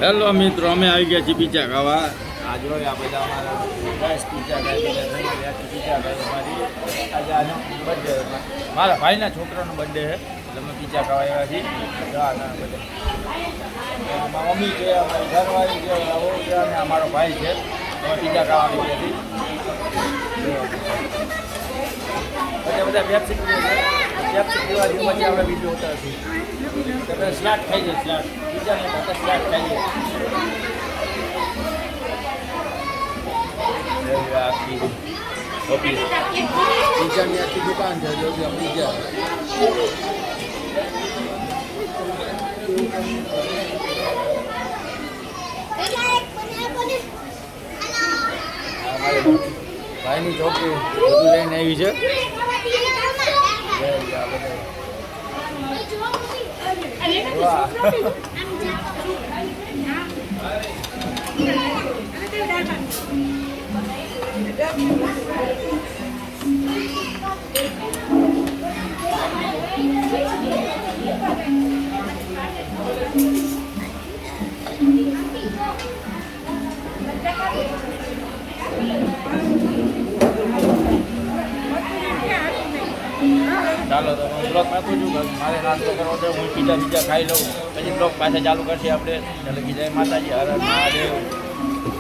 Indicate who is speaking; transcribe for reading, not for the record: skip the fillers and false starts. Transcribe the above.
Speaker 1: Hello મિત્રો, અમે આવી ગયા છીએ પીઝા ખાવા. આ જોઈએ આ બધા અમારા ગેસ પીઝા ખાય પીઝા ખાય અમારી આજે આનો બર્થડે મારા ભાઈના છોકરાનો બર્થડે છે એટલે અમે પીઝા ખાવા આવ્યા છીએ. બધા મમ્મી છે, અમારી ઘરવાળી છે, આવો છે અને અમારો ભાઈ છે. અમે પીઝા ખાવા આવી ગયા છીએ. બધા પેપ્સી પીવા જેવું પછી આપણે બીજું હોતા નથી. તમે સ્લાટ ખાઈ જાય સ્લાટ પીઝા ને બધા સ્લાટ ખાઈ જાય. આખી ઓફિસ પીઝાની આખી દુકાન છે. જો પીઝા ભાઈની છોકરી બધું લઈને આવી છે. ચાલો તો હું બ્લોગ નાખું છું. મારે નાસ્તો કરવો છે, હું પીઝા ખાઈ લઉં પછી બ્લોગ પાછા ચાલુ કરશે આપણે. એટલે જય માતાજી, હર હર મહાદેવ.